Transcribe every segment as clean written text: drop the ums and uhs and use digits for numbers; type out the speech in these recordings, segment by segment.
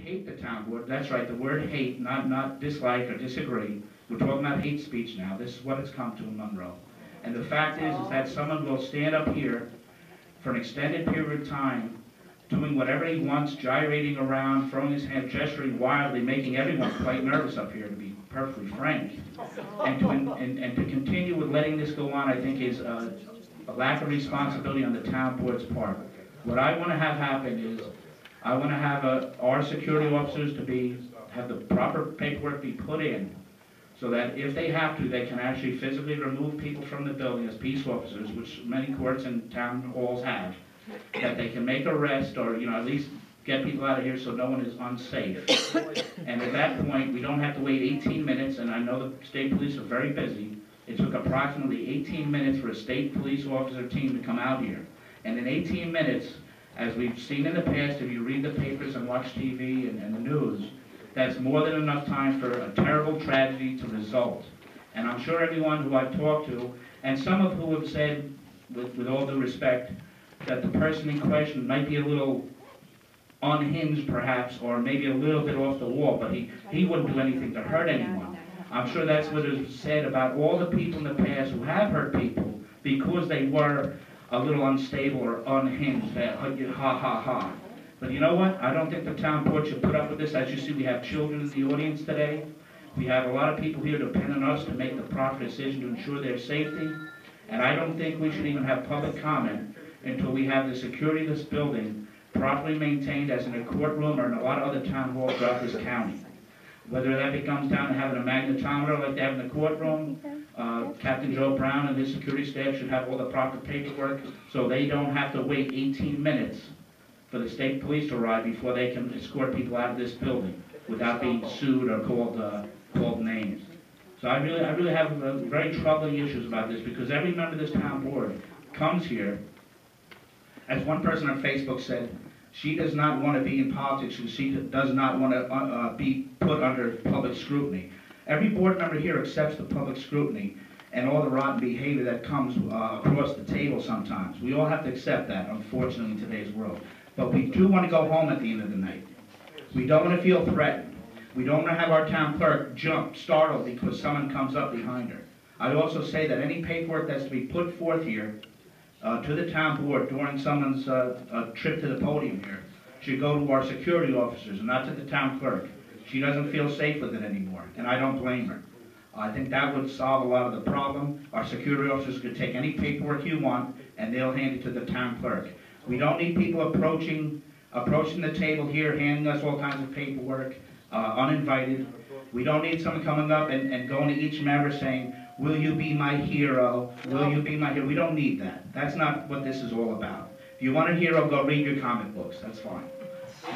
hate the town board. That's right, the word hate, not dislike or disagree. We're talking about hate speech now. This is what it's come to in Monroe. And the fact is that someone will stand up here for an extended period of time, doing whatever he wants, gyrating around, throwing his hand, gesturing wildly, making everyone quite nervous up here, to be perfectly frank. And to continue with letting this go on, I think, is a lack of responsibility on the town board's part. What I want to have happen is, I want to have our security officers have the proper paperwork be put in, so that if they have to, they can actually physically remove people from the building as peace officers, which many courts and town halls have, that they can make arrest or, at least get people out of here so no one is unsafe. And at that point, we don't have to wait 18 minutes, and I know the state police are very busy. It took approximately 18 minutes for a state police officer team to come out here. And in 18 minutes, as we've seen in the past, if you read the papers and watch TV and the news, that's more than enough time for a terrible tragedy to result. And I'm sure everyone who I've talked to, and some of who have said, with all due respect, that the person in question might be a little unhinged perhaps, or maybe a little bit off the wall, but he wouldn't do anything to hurt anyone. I'm sure that's what is said about all the people in the past who have hurt people because they were a little unstable or unhinged, ha ha ha. But you know what? I don't think the town board should put up with this. As you see, we have children in the audience today. We have a lot of people here depend on us to make the proper decision to ensure their safety. And I don't think we should even have public comment until we have the security of this building properly maintained as in a courtroom or in a lot of other town halls throughout this county. Whether that comes down to having a magnetometer like they have in the courtroom, Captain Joe Brown and his security staff should have all the proper paperwork so they don't have to wait 18 minutes for the state police to arrive before they can escort people out of this building without being sued or called names. So I really have very troubling issues about this, because every member of this town board comes here, as one person on Facebook said, she does not want to be in politics and she does not want to be put under public scrutiny. Every board member here accepts the public scrutiny and all the rotten behavior that comes across the table sometimes. We all have to accept that, unfortunately, in today's world. But we do want to go home at the end of the night. We don't want to feel threatened. We don't want to have our town clerk startled because someone comes up behind her. I also say that any paperwork that's to be put forth here to the town board during someone's trip to the podium here should go to our security officers and not to the town clerk. She doesn't feel safe with it anymore, and I don't blame her. I think that would solve a lot of the problem. Our security officers could take any paperwork you want, and they'll hand it to the town clerk. We don't need people approaching the table here, handing us all kinds of paperwork, uninvited. We don't need someone coming up and going to each member saying, "Will you be my hero? Will you be my hero?" We don't need that. That's not what this is all about. If you want a hero, go read your comic books. That's fine.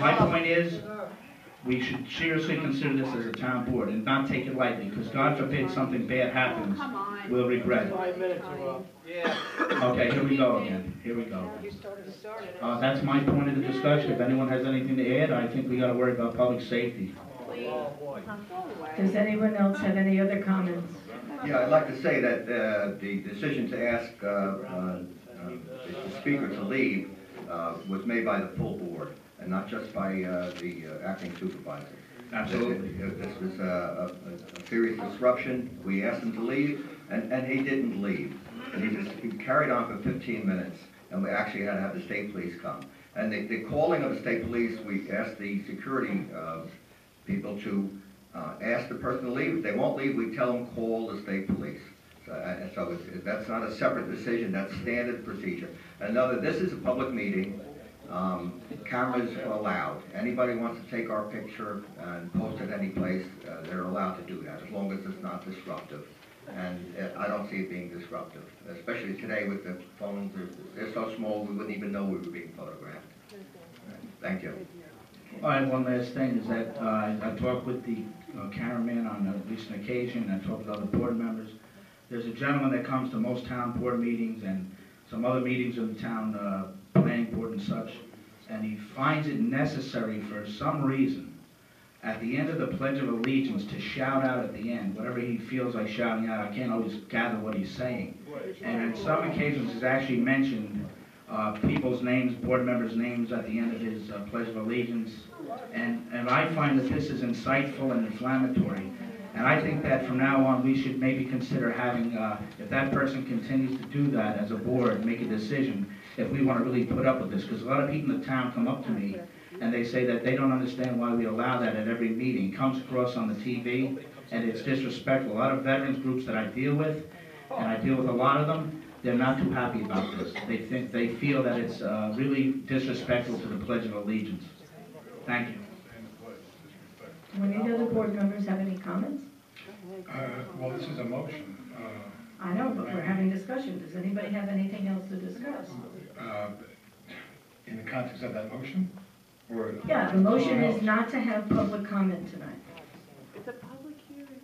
My point is, we should seriously consider this as a town board and not take it lightly, because God forbid something bad happens, we'll regret it. 5 minutes are up. Yeah. Okay, here we go again. Here we go. That's my point of the discussion. If anyone has anything to add, I think we got to worry about public safety. Does anyone else have any other comments? Yeah, I'd like to say that the decision to ask the speaker to leave was made by the full board, and not just by the acting supervisor. Absolutely. This was a serious disruption. We asked him to leave, and he didn't leave. And he carried on for 15 minutes, and we actually had to have the state police come. And the calling of the state police, we asked the security people to ask the person to leave. If they won't leave, we tell them call the state police. So that's not a separate decision, that's standard procedure. Another, this is a public meeting. Cameras are allowed. Anybody wants to take our picture and post it any place, they're allowed to do that, as long as it's not disruptive. And I don't see it being disruptive, especially today with the phones. They're so small we wouldn't even know we were being photographed. Thank you. All right, one last thing is that I talked with the cameraman on a recent occasion, and I talked with other board members. There's a gentleman that comes to most town board meetings and some other meetings of the town planning board and such, and he finds it necessary for some reason at the end of the Pledge of Allegiance to shout out at the end, whatever he feels like shouting out. I can't always gather what he's saying. And on some occasions he's actually mentioned people's names, board members' names at the end of his Pledge of Allegiance. And I find that this is insightful and inflammatory. And I think that from now on, we should maybe consider having, if that person continues to do that as a board, make a decision if we want to really put up with this. Because a lot of people in the town come up to me and they say that they don't understand why we allow that at every meeting. It comes across on the TV and it's disrespectful. A lot of veterans groups that I deal with, and I deal with a lot of them, they're not too happy about this. They feel that it's really disrespectful to the Pledge of Allegiance. Thank you. Do any other board members have any comments? Well, this is a motion. I know, but we're having discussion. Does anybody have anything else to discuss? In the context of that motion? Or Yeah, the motion is not to have public comment tonight. It's a public hearing.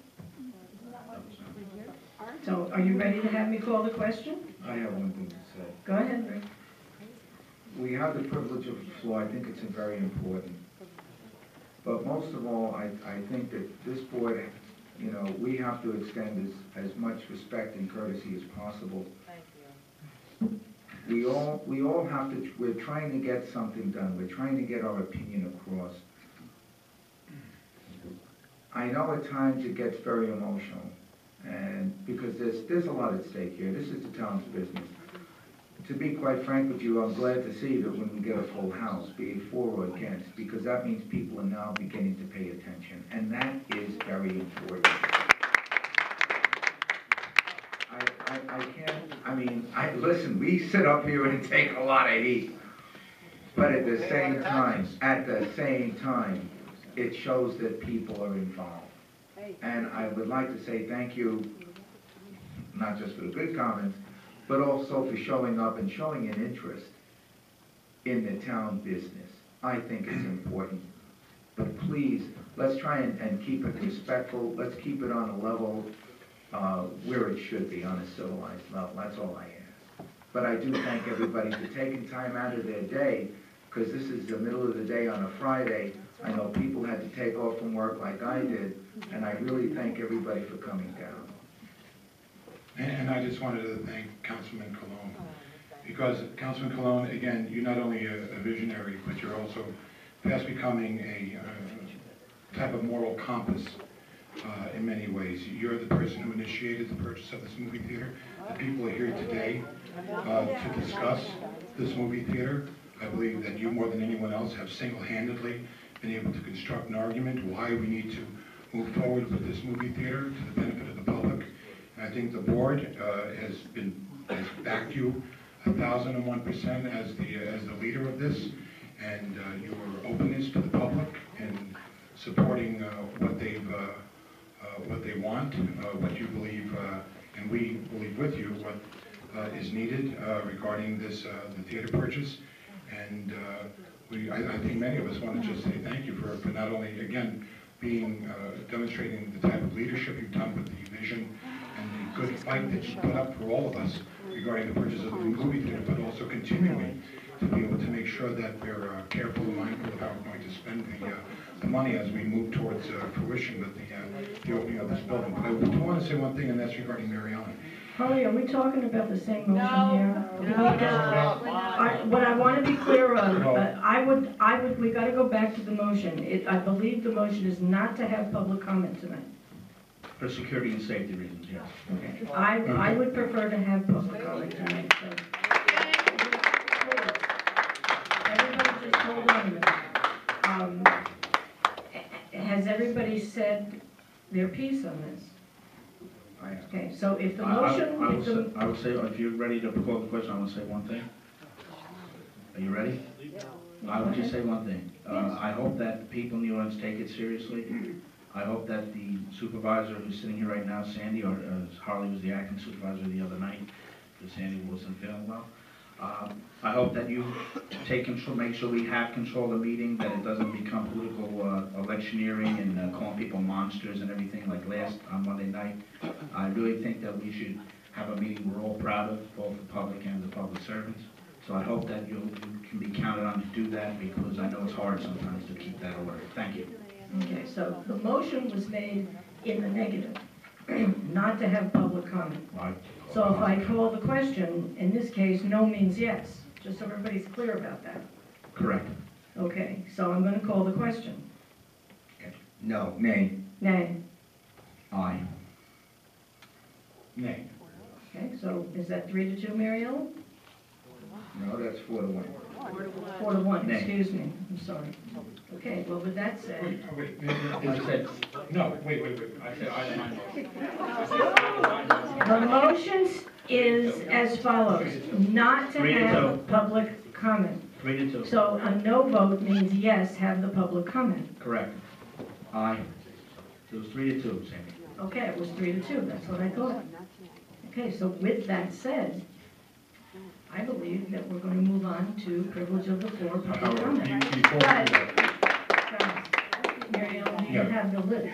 So are you ready to have me call the question? I have one thing to say. Go ahead, Rick. We have the privilege of the floor. I think it's very important. But most of all, I think that this board, you know, we have to extend as much respect and courtesy as possible. Thank you. We all have to, we're trying to get something done. We're trying to get our opinion across. I know at times it gets very emotional, and because there's a lot at stake here. This is the town's business. To be quite frank with you, I'm glad to see that when we get a full house, be it for or against, because that means people are now beginning to pay attention, and that is very important. Listen, we sit up here and take a lot of heat, but at the same time, it shows that people are involved. And I would like to say thank you, not just for the good comments, but also for showing up and showing an interest in the town business. I think it's important. But please, let's try and keep it respectful. Let's keep it on a level where it should be, on a civilized level. That's all I ask. But I do thank everybody for taking time out of their day, because this is the middle of the day on a Friday. I know people had to take off from work like I did, and I really thank everybody for coming down. And I just wanted to thank Councilman Colon, because Councilman Colon, again, you're not only a visionary, but you're also fast becoming a type of moral compass in many ways. You're the person who initiated the purchase of this movie theater. The people are here today to discuss this movie theater. I believe that you, more than anyone else, have single-handedly been able to construct an argument why we need to move forward with this movie theater to the benefit of the public. And I think the board has backed you 1,001% as the leader of this, and your openness to the public and supporting what they want, what you believe, and we believe with you what is needed regarding this the theater purchase. And I think many of us want to just say thank you for not only, again, demonstrating the type of leadership you've done with the vision and the good fight that you put up for all of us regarding the purchase of the movie theater, but also continuing to be able to make sure that we're careful and mindful of how we're going to spend the money as we move towards fruition with the opening of this building. But I do want to say one thing, and that's regarding Mariana. Holly, are we talking about the same motion here? What I want to be clear of, we got to go back to the motion. I believe the motion is not to have public comment tonight. For security and safety reasons, yes. Okay. I would prefer to have public comment tonight. So. Everybody just hold on a minute. Has everybody said their piece on this? Okay, so if the motion... I would say, if you're ready to call the question, I want to say one thing. Are you ready? I would just say one thing. I hope that people in the audience take it seriously. I hope that the supervisor who's sitting here right now, Sandy, or Harley was the acting supervisor the other night, because Sandy wasn't feeling well. I hope that you take control, make sure we have control of the meeting, that it doesn't become political electioneering and calling people monsters and everything like last on Monday night. I really think that we should have a meeting we're all proud of, both the public and the public servants. So I hope that you can be counted on to do that, because I know it's hard sometimes to keep that order. Thank you. Okay, so the motion was made in the negative, not to have public comment. Right. So if I call the question, in this case, no means yes. just so everybody's clear about that. Correct. Okay, so I'm gonna call the question. No. Nay. Nay. Aye. Nay. Okay, so is that 3-2, Mary Ellen? No, that's 4-1. 4-1, Nay. excuse me, I'm sorry. Okay, well, with that said, I said, No, wait, I said I don't the motion is as follows, not to 3-2. have public comment. 3-2. So a no vote means yes, have the public comment. Correct. Aye. So it was 3-2, Sammy. Okay, it was 3-2, that's what I thought. Okay, so with that said, I believe that we're going to move on to privilege of the floor, public comment. Mary Ellen, do you have the list?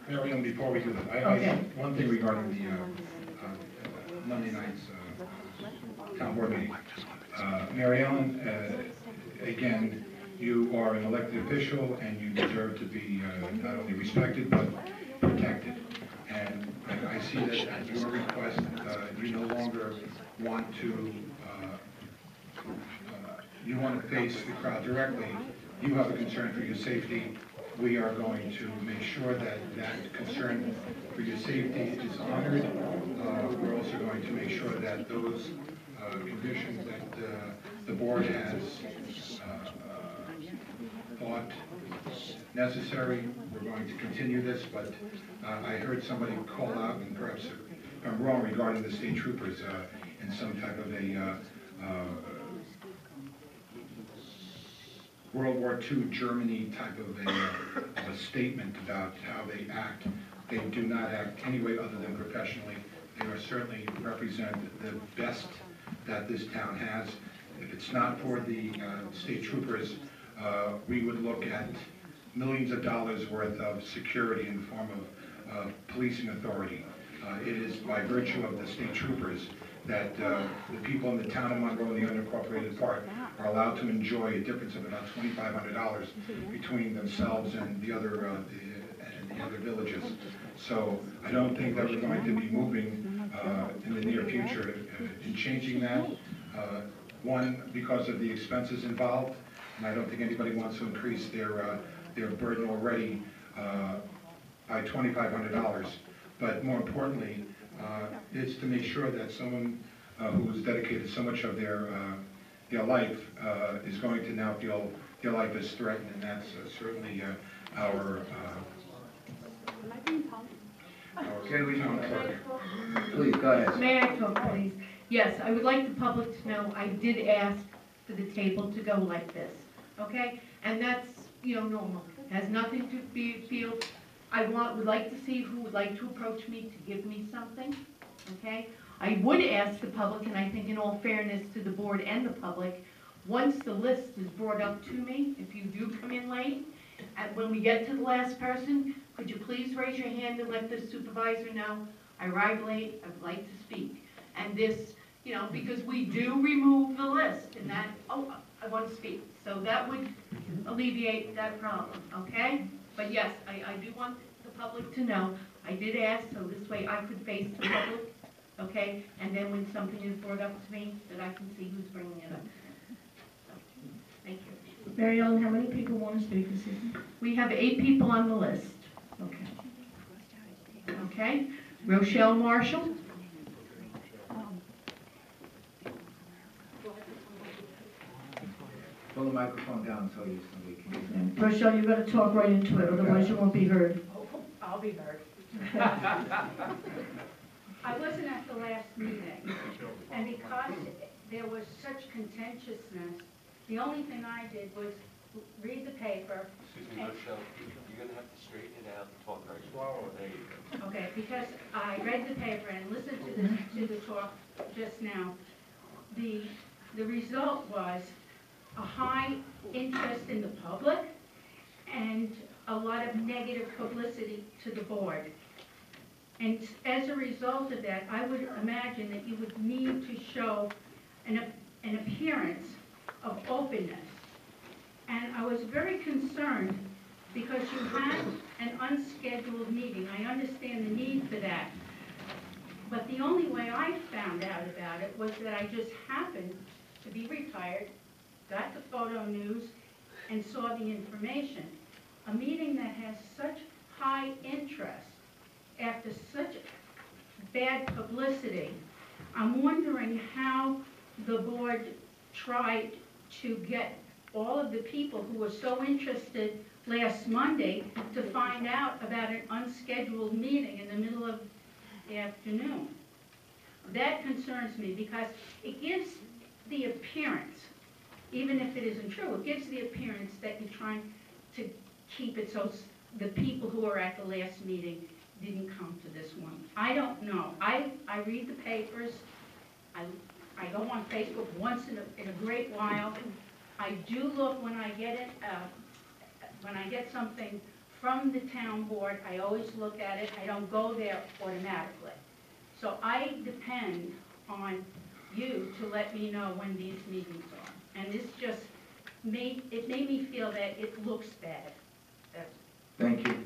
Mary Ellen, before we do that, Okay. one thing regarding the Monday night's town board meeting. Mary Ellen, again, you are an elected official and you deserve to be not only respected but protected. And I see that at your request, you no longer want to face the crowd directly. You have a concern for your safety. We are going to make sure that that concern for your safety is honored. We're also going to make sure that those conditions that the board has thought necessary, we're going to continue this, but I heard somebody call out, and perhaps I'm wrong, regarding the state troopers in some type of a World War II Germany type of a statement about how they act. They do not act any way other than professionally. They are certainly represent the best that this town has. If it's not for the state troopers, we would look at millions of dollars worth of security in the form of policing authority. It is by virtue of the state troopers that the people in the town of Monroe and the unincorporated part are allowed to enjoy a difference of about $2,500 between themselves and the other villages. So I don't think that we're going to be moving in the near future in changing that. One, because of the expenses involved, and I don't think anybody wants to increase their burden already by $2,500. But more importantly, it's to make sure that someone who has dedicated so much of their life is going to now feel their life is threatened, and that's certainly our town clerk. Please, go ahead. May I talk, please? Yes, I would like the public to know I did ask for the table to go like this, okay? And that's, normal. Has nothing to feel. Would like to see who would like to approach me to give me something, okay? I would ask the public, and I think in all fairness to the board and the public, once the list is brought up to me, if you do come in late, and when we get to the last person, could you please raise your hand and let the supervisor know I arrived late, I would like to speak. And this, because we do remove the list, and that, I want to speak. So that would alleviate that problem, okay? But yes, I do want the public to know, I did ask, so this way I could face the public, okay? And then when something is brought up to me, that I can see who's bringing it up. So, thank you. Mary Ellen, how many people want to speak this evening? We have 8 people on the list. Okay. Okay? Rochelle Marshall. Pull the microphone down so somebody can hear. And Rochelle, you've got to talk right into it, otherwise you won't be heard. I'll be heard. I wasn't at the last meeting, and because there was such contentiousness, the only thing I did was read the paper. Excuse me, Rochelle, you're going to have to straighten it out and talk very slow. There you go. Okay, because I read the paper and listened to the talk just now. The result was a high interest in the public and a lot of negative publicity to the board. And as a result of that, I would imagine that you would need to show an appearance of openness. And I was very concerned because you had an unscheduled meeting. I understand the need for that. But the only way I found out about it was that I just happened to be retired, got the photo news, and saw the information. A meeting that has such high interest after such bad publicity, I'm wondering how the board tried to get all of the people who were so interested last Monday to find out about an unscheduled meeting in the middle of the afternoon. That concerns me because it gives the appearance, even if it isn't true, it gives the appearance that you're trying to keep it so the people who were at the last meeting didn't come to this one. I don't know. I read the papers. I go on Facebook once in a great while. I do look when I get it, when I get something from the town board, I always look at it. I don't go there automatically. So I depend on you to let me know when these meetings are. And this just made me feel that it looks bad. Thank you.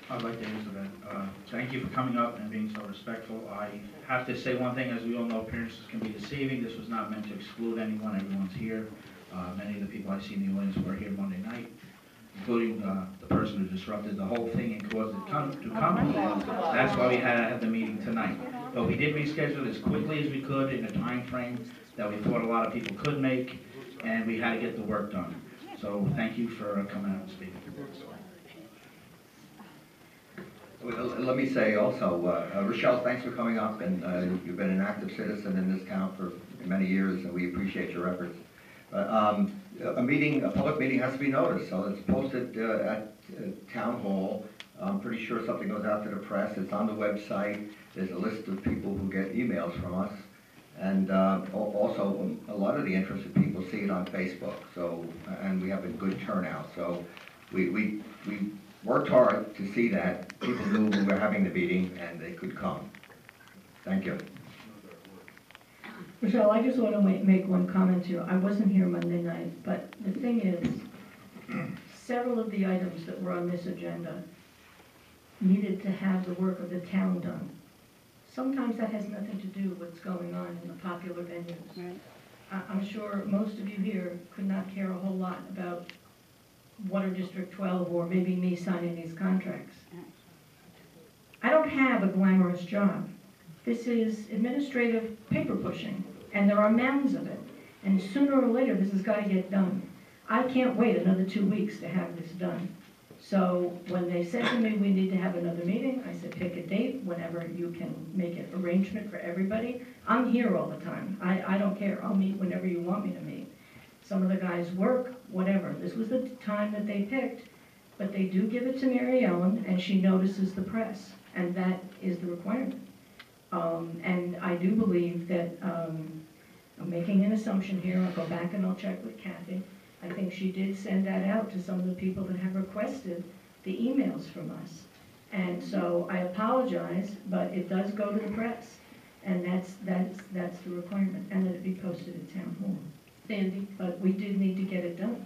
I'd like to answer that. Thank you for coming up and being so respectful. I have to say one thing, as we all know, appearances can be deceiving. This was not meant to exclude anyone. Everyone's here. Many of the people I see in the audience were here Monday night, including the person who disrupted the whole thing and caused it to come. That's why we had to have the meeting tonight. But we did reschedule as quickly as we could in a time frame that we thought a lot of people could make, and we had to get the work done. So thank you for coming out and speaking. Let me say also, Rochelle, thanks for coming up, and you've been an active citizen in this town for many years, and we appreciate your efforts. A public meeting has to be noticed, so it's posted at Town Hall. I'm pretty sure something goes out to the press. It's on the website. There's a list of people who get emails from us, and also a lot of the interested people see it on Facebook. So, and we have a good turnout. So, we worked hard to see that people knew we were having the meeting and they could come. Thank you. Michelle, I just want to make one comment here. I wasn't here Monday night, but the thing is, several of the items that were on this agenda needed to have the work of the town done. Sometimes that has nothing to do with what's going on in the popular venues. Right. I'm sure most of you here could not care a whole lot about Water District 12 or maybe me signing these contracts. I don't have a glamorous job. This is administrative paper pushing, and there are mounds of it. And sooner or later, this has got to get done. I can't wait another 2 weeks to have this done. So when they said to me we need to have another meeting, I said pick a date whenever you can make an arrangement for everybody. I'm here all the time. I don't care. I'll meet whenever you want me to meet. Some of the guys work, whatever. This was the time that they picked, but they do give it to Mary Ellen, and she notices the press, and that is the requirement. And I do believe that, I'm making an assumption here, I'll go back and I'll check with Kathy. I think she did send that out to some of the people that have requested the emails from us. And so I apologize, but it does go to the press, and that's the requirement, and that it be posted at Town Hall. Sandy? But we did need to get it done.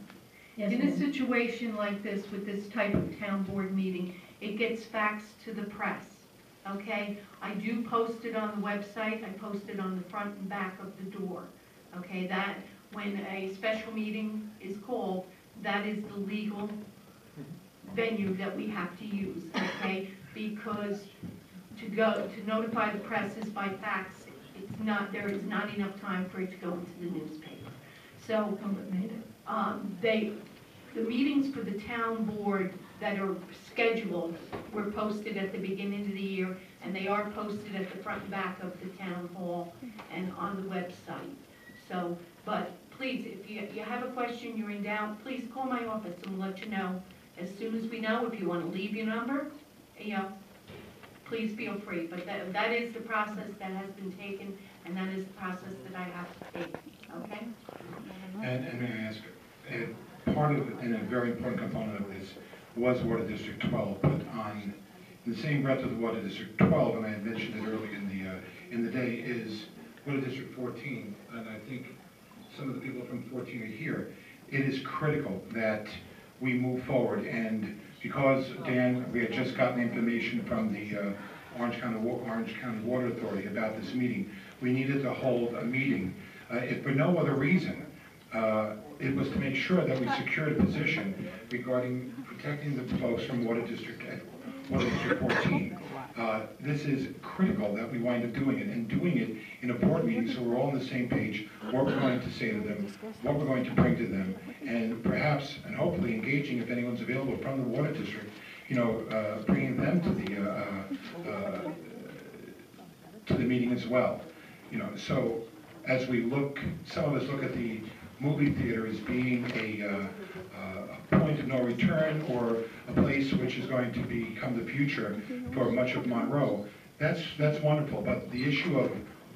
Yes, In a situation like this, with this type of town board meeting, it gets faxed to the press, okay? I do post it on the website, I post it on the front and back of the door, okay? That, when a special meeting is called, that is the legal venue that we have to use, okay? Because to notify the press is by fax, there is not enough time for it to go into the newspaper. So, the meetings for the town board that are scheduled were posted at the beginning of the year, and they are posted at the front and back of the town hall and on the website. So, but please, if you have a question, you're in doubt, please call my office and we'll let you know as soon as we know. If you want to leave your number, please feel free. But that is the process that has been taken, and that is the process that I have to take. Okay? And may I ask, part of, and a very important component of this was Water District 12, but on the same breath of the Water District 12, and I had mentioned it earlier in the day, is Water District 14, and I think some of the people from 14 are here. It is critical that we move forward, and because, Dan, we had just gotten information from the Orange County Water Authority about this meeting. We needed to hold a meeting, if for no other reason. It was to make sure that we secured a position regarding protecting the folks from Water District 14. This is critical that we wind up doing it, and doing it in a board meeting so we're all on the same page, what we're going to say to them, what we're going to bring to them, and perhaps, and hopefully engaging, if anyone's available from the Water District, bringing them to the meeting as well. So as we look, some of us look at the movie theater as being a point of no return, or a place which is going to become the future for much of Monroe. That's wonderful, but the issue of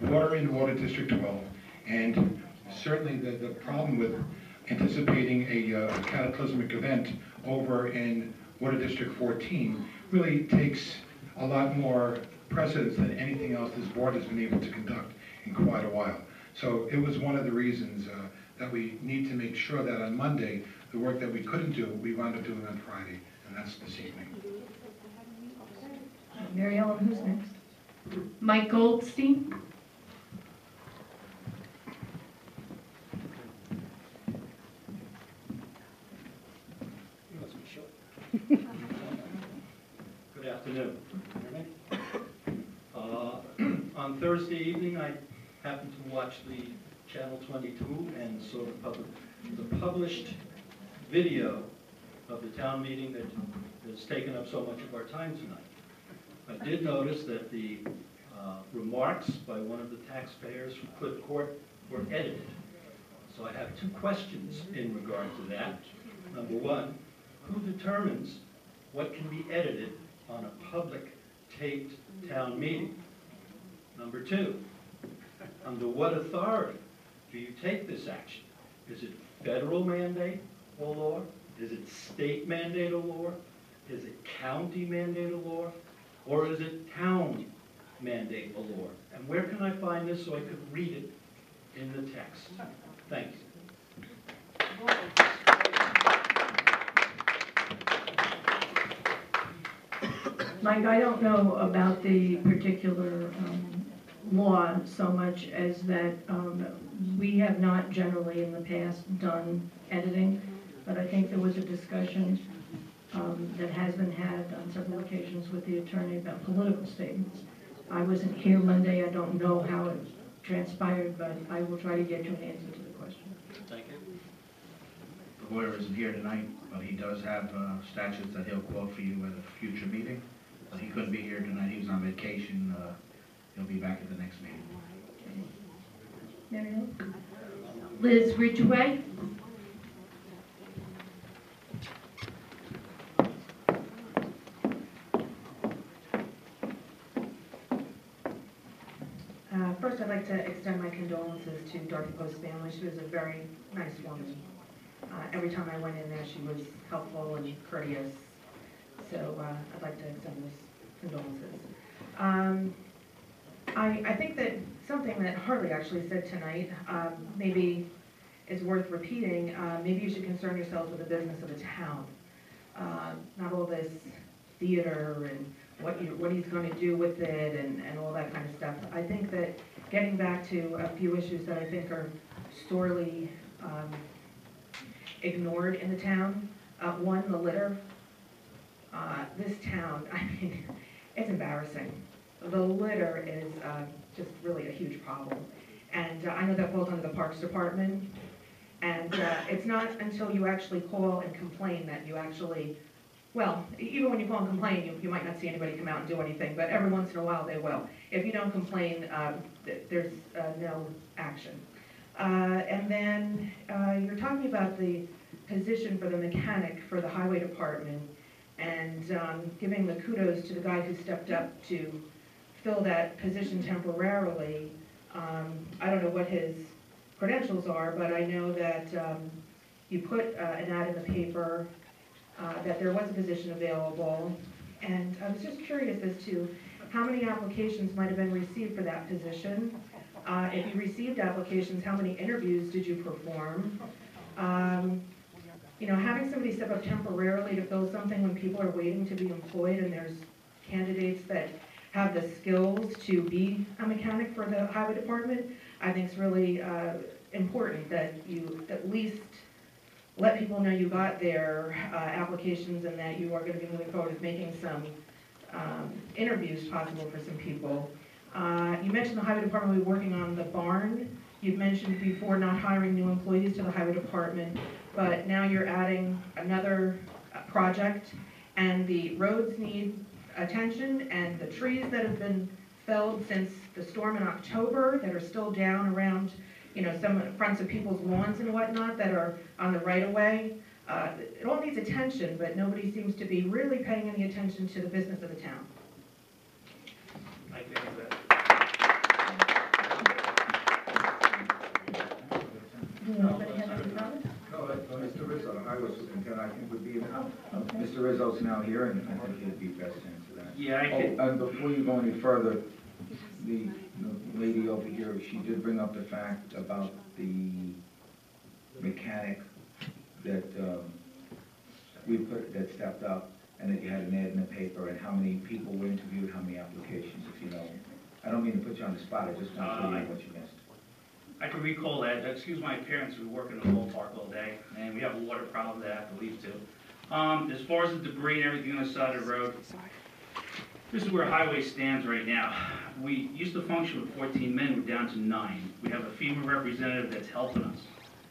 water in Water District 12, and certainly the problem with anticipating a cataclysmic event over in Water District 14 really takes a lot more precedence than anything else this board has been able to conduct in quite a while. So it was one of the reasons that we need to make sure that on Monday, the work that we couldn't do, we wound up doing on Friday, and that's this evening. Mary Ellen, who's next? Mike Goldstein. Good afternoon. On Thursday evening, I happened to watch the Channel 22 and saw the published video of the town meeting that has taken up so much of our time tonight. I did notice that the remarks by one of the taxpayers from Cliff Court were edited. So I have two questions in regard to that. Number one, who determines what can be edited on a public taped town meeting? Number two, under what authority do you take this action? Is it federal mandate or law? Is it state mandate or law? Is it county mandate or law? Or is it town mandate or law? And where can I find this so I could read it in the text? Thank you. Mike, I don't know about the particular law so much as that we have not generally in the past done editing, but I think there was a discussion that has been had on several occasions with the attorney about political statements. I wasn't here Monday, I don't know how it transpired, but I will try to get you an answer to the question. Thank you. The lawyer isn't here tonight, but he does have statutes that he'll quote for you at a future meeting. But he couldn't be here tonight, he was on vacation. He'll be back at the next meeting. Mary Ellen? Liz Ridgway. First, I'd like to extend my condolences to Dorothy Post's family. She was a very nice woman. Every time I went in there, she was helpful and courteous. So I'd like to extend those condolences. I think that something that Harley actually said tonight maybe is worth repeating. Maybe you should concern yourselves with the business of the town. Not all this theater and what he's going to do with it and all that kind of stuff. I think that getting back to a few issues that I think are sorely ignored in the town. One, the litter. This town, I mean, it's embarrassing. The litter is just really a huge problem. And I know that falls under the Parks Department. And it's not until you actually call and complain that you actually, well, even when you call and complain, you might not see anybody come out and do anything, but every once in a while they will. If you don't complain, there's no action. And then you're talking about the position for the mechanic for the highway department and giving the kudos to the guy who stepped up to fill that position temporarily. I don't know what his credentials are, but I know that you put an ad in the paper that there was a position available, and I was just curious as to how many applications might have been received for that position. If you received applications, how many interviews did you perform? You know, having somebody step up temporarily to fill something when people are waiting to be employed and there's candidates that have the skills to be a mechanic for the highway department, I think it's really important that you at least let people know you got their applications and that you are going to be moving forward with making some interviews possible for some people. You mentioned the highway department will be working on the barn. You've mentioned before not hiring new employees to the highway department, but now you're adding another project, and the roads need attention, and the trees that have been felled since the storm in October that are still down around, you know, some fronts of people's lawns and whatnot that are on the right-of-way. It all needs attention, but nobody seems to be really paying any attention to the business of the town. I think that. Anybody have any comments? No, Mr. Rizzo, the highway superintendent, I think would be, Okay. Mr. Rizzo's now here, and I think he'd be best to answer that. Yeah, I could. Oh, and before you go any further, the lady over here, she did bring up the fact about the mechanic that that stepped up, and that you had an ad in the paper, and how many people were interviewed, how many applications, if you know. I don't mean to put you on the spot, I just want to tell you what you missed. I can recall that. Excuse my parents, we work in the whole park all day, and we have a water problem that I have to leave to. As far as the debris and everything on the side of the road, this is where highway stands right now. We used to function with 14 men, we're down to 9. We have a FEMA representative that's helping us.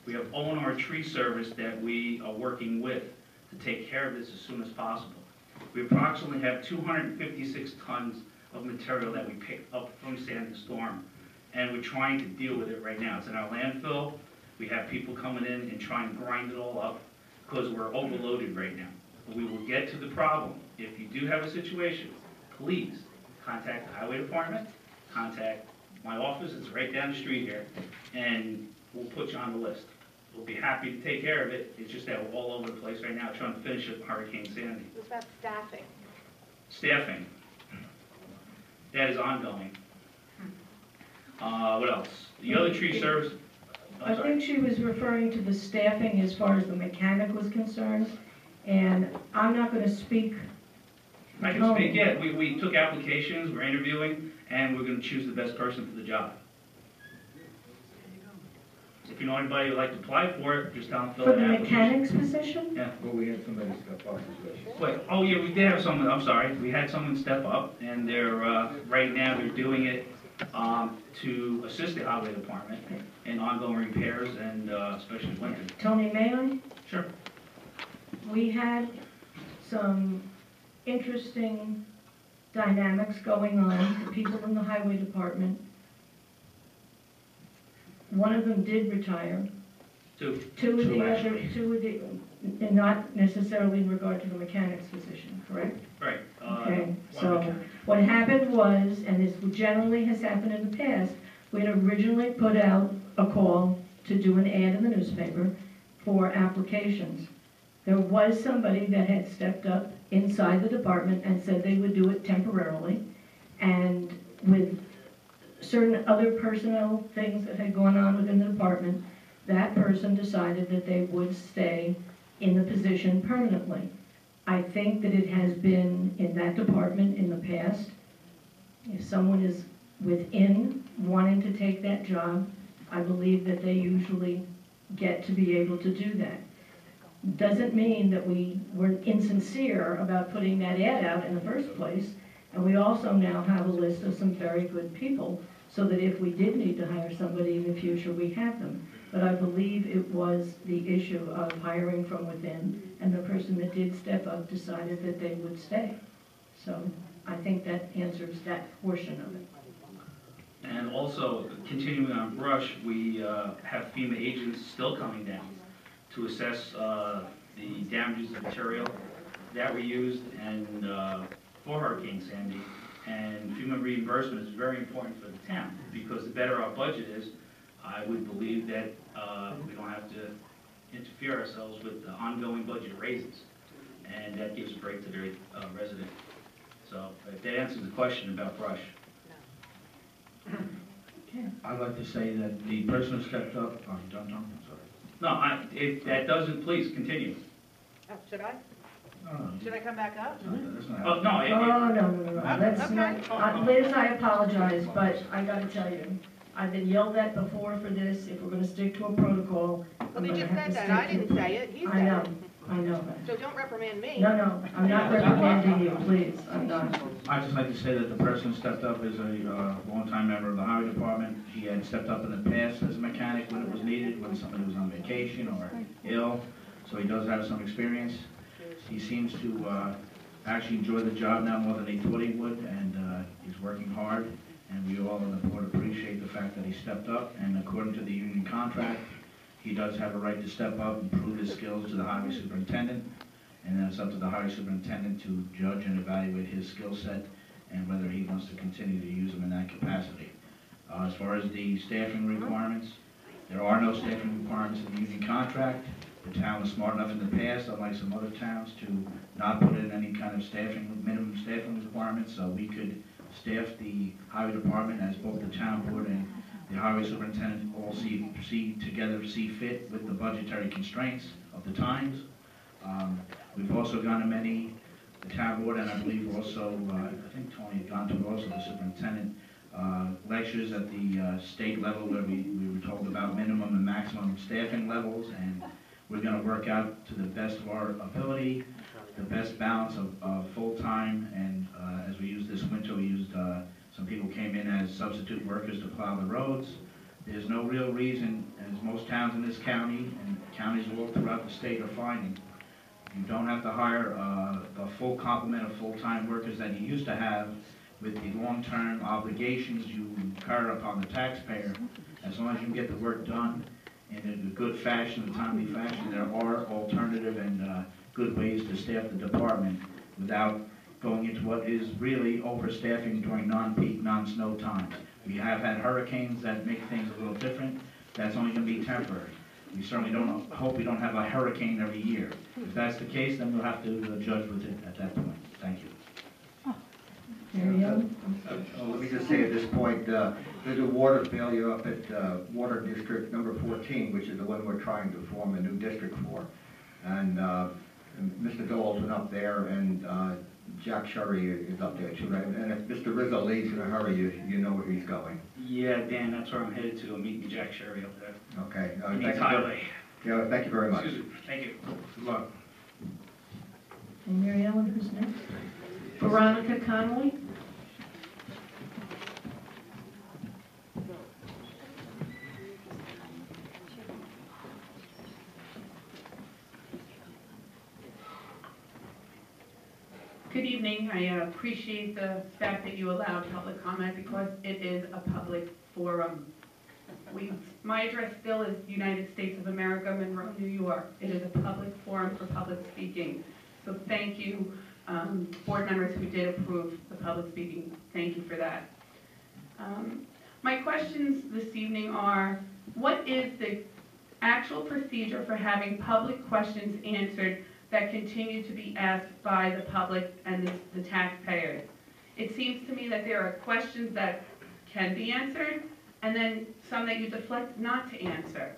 We have O&R Tree Service that we are working with to take care of this as soon as possible. We approximately have 256 tons of material that we picked up from Sandy Storm, and we're trying to deal with it right now. It's in our landfill. We have people coming in and trying to grind it all up because we're overloaded right now. But we will get to the problem. If you do have a situation, please contact the highway department, contact my office, it's right down the street here, and we'll put you on the list. We'll be happy to take care of it. It's just that we're all over the place right now trying to finish up Hurricane Sandy. What about staffing? Staffing. That is ongoing. What else? The other tree service. I think she was referring to the staffing as far as the mechanic was concerned, and I'm not going to speak. I can speak, yeah. We took applications, we're interviewing, and we're going to choose the best person for the job. If you know anybody who'd like to apply for it, just tell them fill For out the an application. mechanic's position? Yeah. Well, we had somebody step up as well. Wait, oh yeah, we did have someone, I'm sorry, we had someone step up, and they're, right now, they're doing it to assist the highway department in ongoing repairs and especially in winter. Tony, may I? Sure. We had some interesting dynamics going on, the people in the highway department. One of them did retire. Two. Two of the, and not necessarily in regard to the mechanic's position, correct? Right. Okay, one so mechanic. what happened was, and this generally has happened in the past, we had originally put out a call to do an ad in the newspaper for applications. There was somebody that had stepped up inside the department and said they would do it temporarily, and with certain other personnel things that had gone on within the department, that person decided that they would stay in the position permanently. I think that it has been in that department in the past. If someone is within wanting to take that job, I believe that they usually get to be able to do that. Doesn't mean that we were insincere about putting that ad out in the first place. And we also now have a list of some very good people, so that if we did need to hire somebody in the future, we have them. But I believe it was the issue of hiring from within, and the person that did step up decided that they would stay. So I think that answers that portion of it. And also, continuing on brush, we have FEMA agents still coming down to assess the damages of material that we used and for Hurricane Sandy. And FEMA reimbursement is very important for the town, because the better our budget is, I would believe that we don't have to interfere ourselves with the ongoing budget raises. And that gives a break to the resident. So if that answers the question about brush. I'd like to say that the person who stepped up, I'm sorry. No, if that doesn't, please continue. Oh, should I? Should I come back up? That's not. Oh, no, Oh, no, let's Okay. not, Liz, I apologize, but I gotta tell you, I've been yelled at before for this. If we're gonna stick to a protocol, Well, I'm he gonna just have to said stick that. I to. didn't say it. He I said know, it. I know that. So don't reprimand me. No, I'm not reprimanding you, please, I'm not. I'd just like to say that the person stepped up as a longtime member of the highway department. He had stepped up in the past as a mechanic when it was needed, when somebody was on vacation or ill, so he does have some experience. He seems to actually enjoy the job now more than he thought he would, and he's working hard, and we all on the board appreciate the fact that he stepped up, and according to the union contract, he does have a right to step up and prove his skills to the highway superintendent, and then it's up to the highway superintendent to judge and evaluate his skill set and whether he wants to continue to use him in that capacity. As far as the staffing requirements, there are no staffing requirements in the union contract. The town was smart enough in the past, unlike some other towns, to not put in any kind of staffing, minimum staffing requirements, so we could staff the highway department as both the town board and the highway superintendent all see fit with the budgetary constraints of the times. We've also gone to many, the town board, and I believe also, I think Tony had gone to also the superintendent, lectures at the state level where we were told about minimum and maximum staffing levels, and we're going to work out to the best of our ability, the best balance of full-time, and as we used this winter, we used, some people came in as substitute workers to plow the roads. There's no real reason, as most towns in this county, and counties all throughout the state are finding, you don't have to hire a full complement of full-time workers that you used to have with the long-term obligations you incur upon the taxpayer. As long as you can get the work done in a good fashion, a timely fashion, there are alternative and good ways to staff the department without going into what is really overstaffing during non-peak, non-snow times. We have had hurricanes that make things a little different. That's only going to be temporary. We certainly don't hope we don't have a hurricane every year. If that's the case, then we'll have to judge with it at that point. Thank you. Mary Ellen? Let me just say at this point, there's a water failure up at Water District number 14, which is the one we're trying to form a new district for. And Mr. Dole's went up there, and Jack Shurry is up there too, right? And if Mr. Rizzo leaves in a hurry, you know where he's going. Yeah, Dan, that's where I'm headed to. I'm meeting Jack Sherry up there. Okay. He needs highway. Yeah, thank you very much. Excuse me. Thank you. Good luck. And Mary Ellen, who's next? Veronica Connolly? Good evening. I appreciate the fact that you allowed public comment because it is a public forum. My address still is United States of America, Monroe, New York. It is a public forum for public speaking. So thank you, board members who did approve the public speaking. Thank you for that. My questions this evening are, what is the actual procedure for having public questions answered that continue to be asked by the public and the taxpayers? It seems to me that there are questions that can be answered, and then some that you deflect not to answer.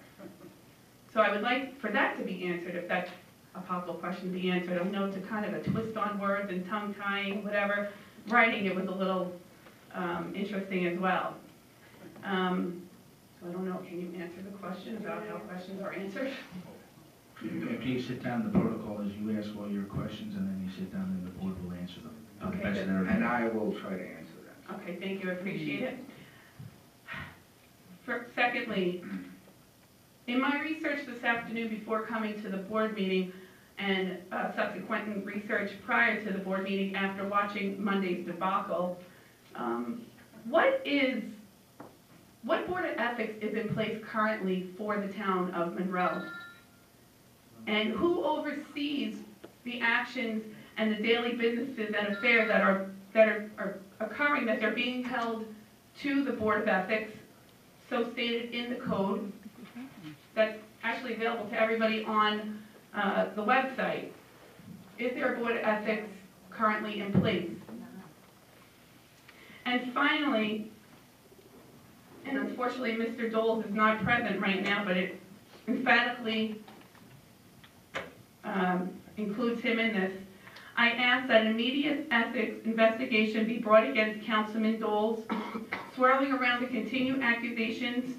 So I would like for that to be answered, if that's a possible question to be answered. I know it's a kind of a twist on words and tongue-tying, whatever. Writing it was a little interesting as well. So I don't know, can you answer the question about how questions are answered? After you sit down, the protocol is you ask all your questions, and then you sit down and the board will answer them. to the Okay, best of good. their And ability. I will try to answer that. Okay, thank you, I appreciate it. Secondly, in my research this afternoon before coming to the board meeting and subsequent research prior to the board meeting after watching Monday's debacle, what board of ethics is in place currently for the town of Monroe? And who oversees the actions and the daily businesses and affairs that are occurring, that they're being held to the Board of Ethics, so stated in the code, that's actually available to everybody on the website? Is there a Board of Ethics currently in place? And finally, and unfortunately Mr. Doles is not present right now, but it emphatically includes him in this, I ask that an immediate ethics investigation be brought against Councilman Dole's swirling around the continued accusations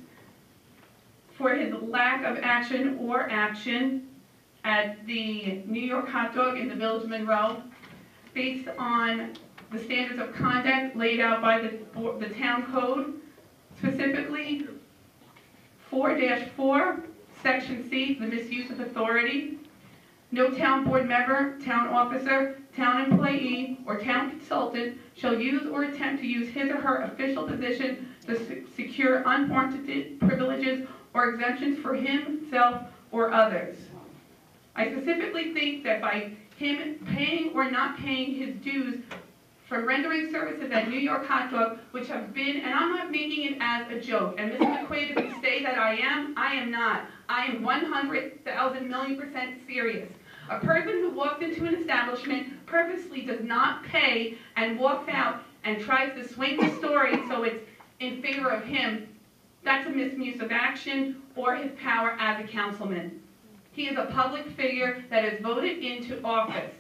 for his lack of action or action at the New York hot dog in the Village of Monroe, based on the standards of conduct laid out by the town code, specifically 4-4, Section C, the misuse of authority. No town board member, town officer, town employee, or town consultant shall use or attempt to use his or her official position to secure unwarranted privileges or exemptions for himself or others. I specifically think that by him paying or not paying his dues for rendering services at New York Hot Dog, which have been, and I'm not making it as a joke, and Mr. McQuaid, if you say that I am not. I am 100,000,000,000% serious. A person who walked into an establishment purposely does not pay and walks out and tries to swing the story so it's in favor of him, that's a misuse of action or his power as a councilman. He is a public figure that is voted into office.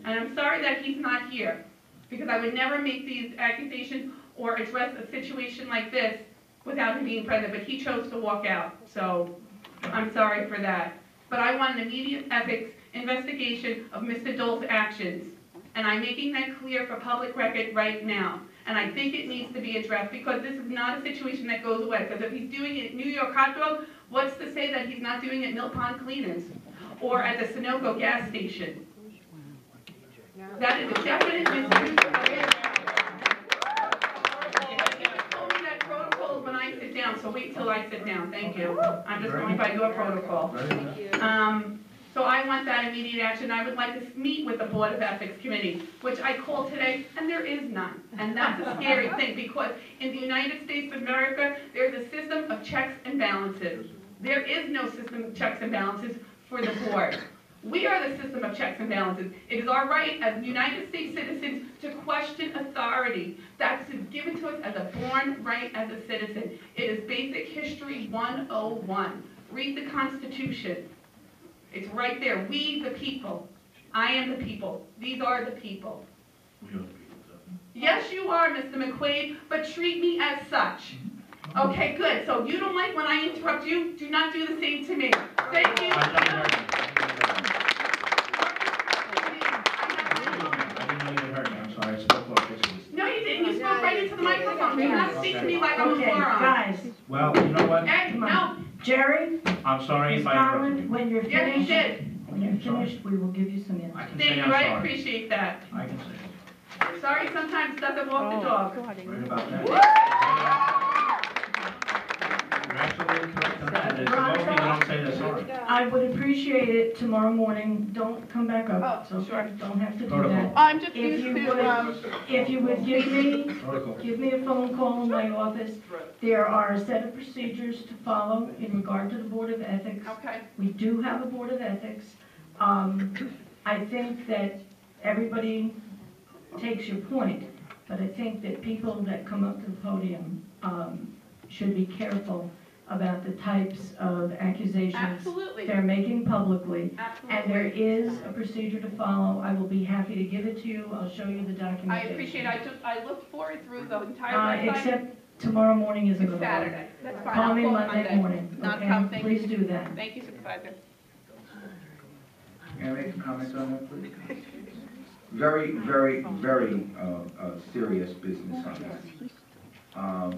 And I'm sorry that he's not here, because I would never make these accusations or address a situation like this without him being present, but he chose to walk out. So I'm sorry for that. But I want an immediate ethics investigation of Mr. Dole's actions. And I'm making that clear for public record right now. And I think it needs to be addressed, because this is not a situation that goes away. Because if he's doing it at New York Hot Dog, what's to say that he's not doing it at Mill Pond Cleaners or at the Sunoco gas station? That is a definite misuse of when I sit down, so wait till I sit down. Thank you. I'm just going by your protocol. So I want that immediate action. I would like to meet with the Board of Ethics Committee, which I called today, and there is none. And that's a scary thing, because in the United States of America, there's a system of checks and balances. There is no system of checks and balances for the board. We are the system of checks and balances. It is our right as United States citizens to question authority. That is given to us as a born right as a citizen. It is Basic History 101. Read the Constitution. It's right there. We the people. I am the people. These are the people. Yes, you are, Mr. McQuaid, but treat me as such. Okay, good. So you don't like when I interrupt you? Do not do the same to me. Thank you. No, you didn't. You spoke right into the microphone. Do not speak to me like I'm a moron. Guys. Well, you know what? Hey, no. Jerry? I'm sorry if I interrupted you. When you're Yeah, you finished, did. when you're finished, we will give you some I answers. can Thank say you. I'm I sorry. appreciate that. I can say it. Sorry sometimes doesn't walk the dog. Right about that. You're absolutely correct on that. There's most people don't say they're sorry. I would appreciate it tomorrow morning. Don't come back up. Oh, So sure. Don't have to do Protocol. that. I'm just If used you to, would, if you would Protocol. give me a phone call in my office, there are a set of procedures to follow in regard to the Board of Ethics. okay. We do have a Board of Ethics. I think that everybody takes your point, but I think that people that come up to the podium should be careful about the types of accusations Absolutely. they're making publicly. Absolutely. And there is a procedure to follow. I will be happy to give it to you. I'll show you the documentation. I appreciate it. I looked forward through the entire website. Except tomorrow morning isn't It's going to work. Saturday. That's fine. Call I'll me call Monday morning, Not okay? come. Thank Please you. do that. Thank you, Supervisor. Can I make a comment on that, please? Very, very, very serious business on that.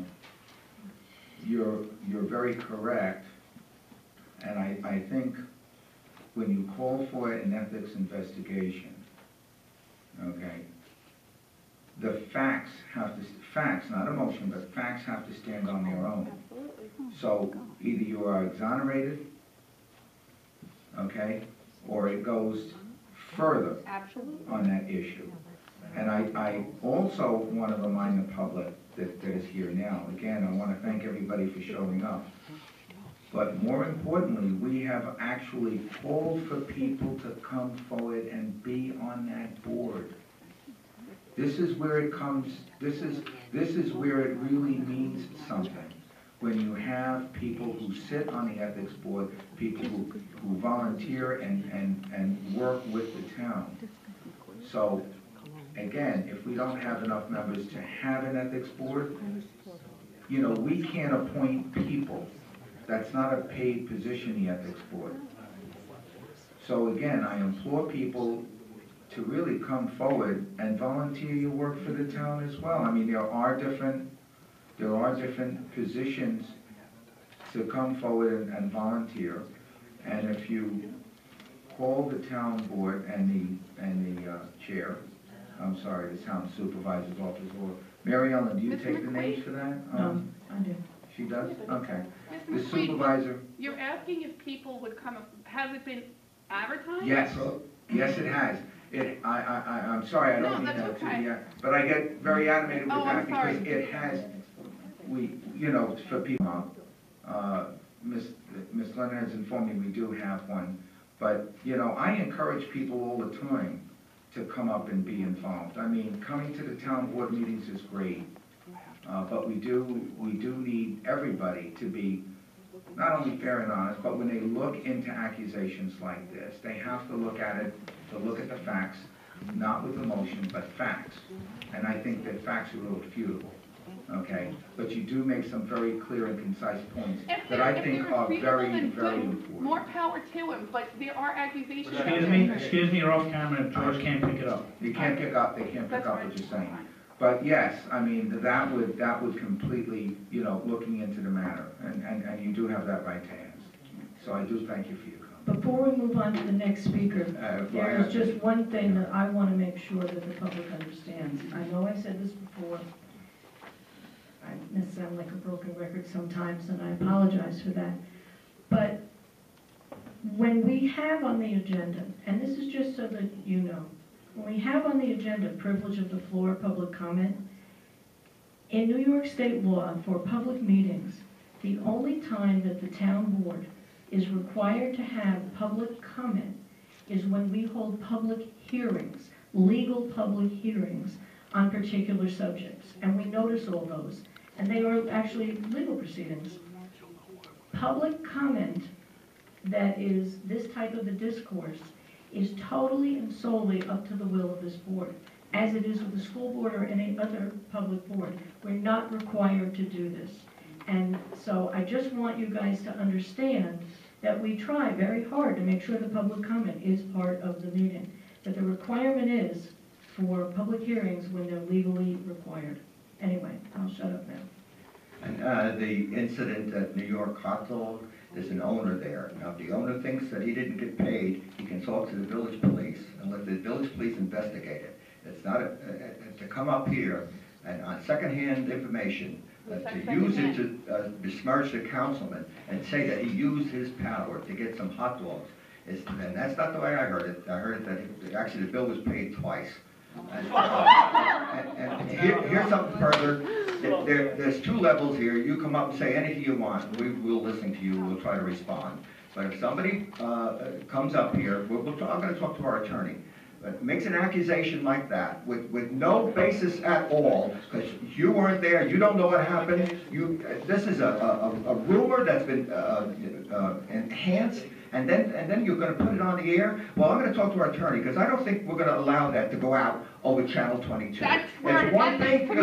You're very correct, and I think when you call for an ethics investigation, okay, the facts have to, facts, not emotion, but facts have to stand on their own. So either you are exonerated, okay, or it goes further on that issue. And I also want to remind the public that is here now. Again, I want to thank everybody for showing up. But more importantly, we have actually called for people to come forward and be on that board. This is where it comes, this is where it really means something. When you have people who sit on the ethics board, people who volunteer and work with the town. So, again, if we don't have enough members to have an ethics board, you know, we can't appoint people. That's not a paid position, the ethics board. So again, I implore people to really come forward and volunteer your work for the town as well. I mean, there are different positions to come forward and volunteer. And if you call the town board and the chair, I'm sorry, the town supervisor's office, or Mary Ellen, do you take the names for that? I do. She does? Okay. The Mr. McQueen, supervisor, you're asking if people would come, has it been advertised? yes, yes it has. I'm sorry, I No, don't mean that's that to okay. be, but I get very animated with Oh, that I'm sorry. because it has, you know, for people, Miss Lennon has informed me we do have one, but, you know, I encourage people all the time to come up and be involved. I mean, coming to the town board meetings is great, but we do need everybody to be not only fair and honest, but when they look into accusations like this, they have to look at it, to look at the facts, not with emotion, but facts. And I think that facts are irrefutable, okay? But you do make some very clear and concise points that I think are very, very important. More power to him, but there are accusations. Excuse me, you're off camera, George can't pick it up. You can't pick up, they can't pick up what you're saying. But yes, I mean, that would completely, you know, looking into the matter, and you do have that right to ask. So I do thank you for your comment. Before we move on to the next speaker, there is just one thing that I want to make sure that the public understands. I know I said this before. I may sound like a broken record sometimes, and I apologize for that. But when we have on the agenda, and this is just so that you know, when we have on the agenda privilege of the floor, public comment, in New York State law for public meetings, the only time that the town board is required to have public comment is when we hold public hearings, legal public hearings on particular subjects. And we notice all those. And they are actually legal proceedings. Public comment that is this type of a discourse is totally and solely up to the will of this board, as it is with the school board or any other public board. We're not required to do this. And so I just want you guys to understand that we try very hard to make sure the public comment is part of the meeting. But the requirement is for public hearings when they're legally required. Anyway, I'll shut up now. And the incident at New York Hot Dog, there's an owner there. Now, if the owner thinks that he didn't get paid, he can talk to the village police and let the village police investigate it. It's not to come up here and on secondhand information, to use it to besmirch the councilman and say that he used his power to get some hot dogs. And that's not the way I heard it. I heard that actually the bill was paid twice. And here's something further. There's two levels here. You come up and say anything you want. We'll listen to you. We'll try to respond. But if somebody comes up here, I'm going to talk to our attorney. But makes an accusation like that with no basis at all, because you weren't there, you don't know what happened. This is a rumor that's been enhanced. And then you're going to put it on the air? Well, I'm going to talk to our attorney, because I don't think we're going to allow that to go out over Channel 22. It's one thing to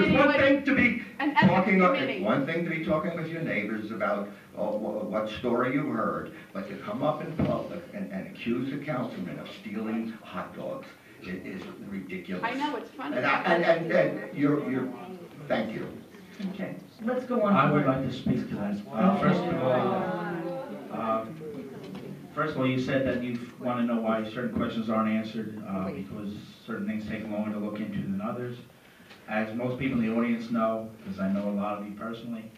be talking with your neighbors about what story you heard, but to come up in public and accuse the councilman of stealing hot dogs is ridiculous. I know, it's funny. And you're thank you. Okay, let's go on. I would like to speak to that. First of all, you said that you want to know why certain questions aren't answered because certain things take longer to look into than others. As most people in the audience know, because I know a lot of you personally,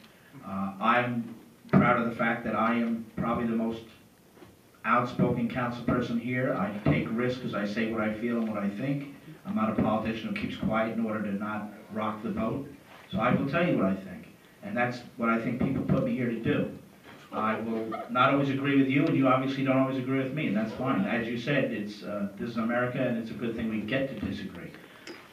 I'm proud of the fact that I am probably the most outspoken council person here. I take risks because I say what I feel and what I think. I'm not a politician who keeps quiet in order to not rock the boat. So I will tell you what I think. And that's what I think people put me here to do. I will not always agree with you, and you obviously don't always agree with me, and that's fine. As you said, this is America, and it's a good thing we get to disagree.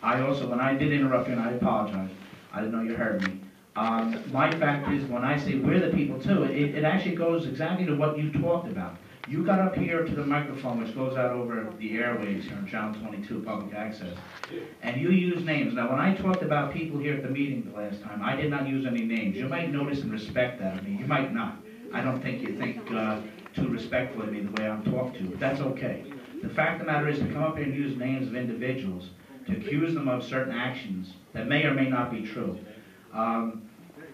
I also, when I did interrupt you, and I apologize, I didn't know you heard me. My fact is, when I say we're the people too, it actually goes exactly to what you talked about. You got up here to the microphone, which goes out over the airwaves here on Channel 22, public access, and you use names. Now, when I talked about people here at the meeting the last time, I did not use any names. You might notice and respect that of me. You might not. I don't think you think too respectfully of me the way I'm talked to, but that's okay. The fact of the matter is to come up here and use names of individuals, to accuse them of certain actions that may or may not be true.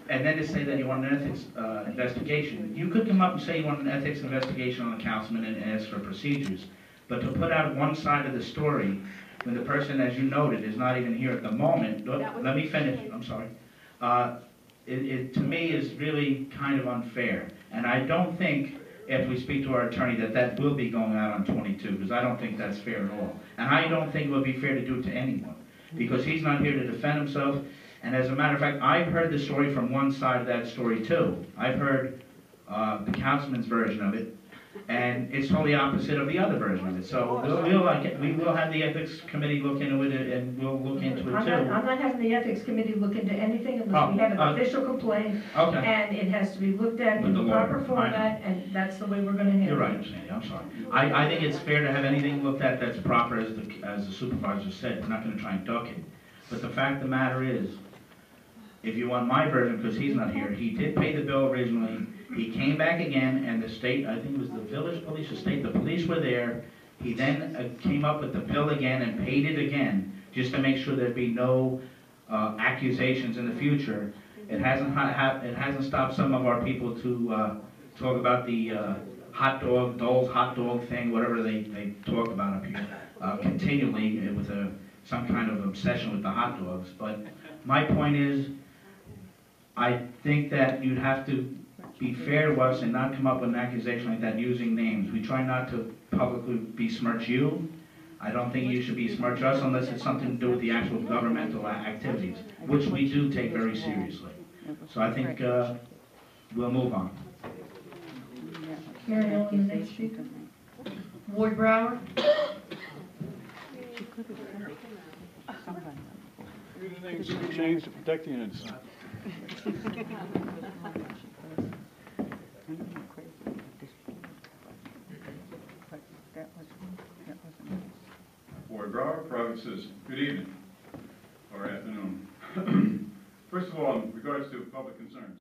And then to say that you want an ethics investigation. You could come up and say you want an ethics investigation on the councilman and ask for procedures. But to put out one side of the story, when the person, as you noted, is not even here at the moment, let me finish, I'm sorry. It to me is really kind of unfair. And I don't think, after we speak to our attorney, that will be going out on 22, because I don't think that's fair at all. And I don't think it would be fair to do it to anyone, because he's not here to defend himself. And as a matter of fact, I've heard the story from one side of that story too. I've heard the councilman's version of it, and it's totally opposite of the other version of it. So we will have the ethics committee look into it, and we'll look into it too. I'm not having the ethics committee look into anything unless we have an official complaint, and it has to be looked at in the proper format, and that's the way we're going to handle it. You're right, Sandy, I'm sorry. I think it's fair to have anything looked at that's proper, as the supervisor said. We're not going to try and duck it. But the fact of the matter is, if you want my version, because he's not here, he did pay the bill originally. He came back again, and the state, I think it was the village police, the police were there. He then came up with the bill again and paid it again, just to make sure there'd be no accusations in the future. It hasn't stopped some of our people to talk about the Dole's hot dog thing, whatever they talk about up here, continually with some kind of obsession with the hot dogs. But my point is, I think that you'd have to be fair to us and not come up with an accusation like that using names. We try not to publicly besmirch you. I don't think you should besmirch us unless it's something to do with the actual governmental activities, which we do take very seriously. So I think we'll move on. Mary Ellen, the next speaker. Ward Brower? Change to protect the units. Ward Brower, private citizen. Good evening, or afternoon. First of all, in regards to public concerns.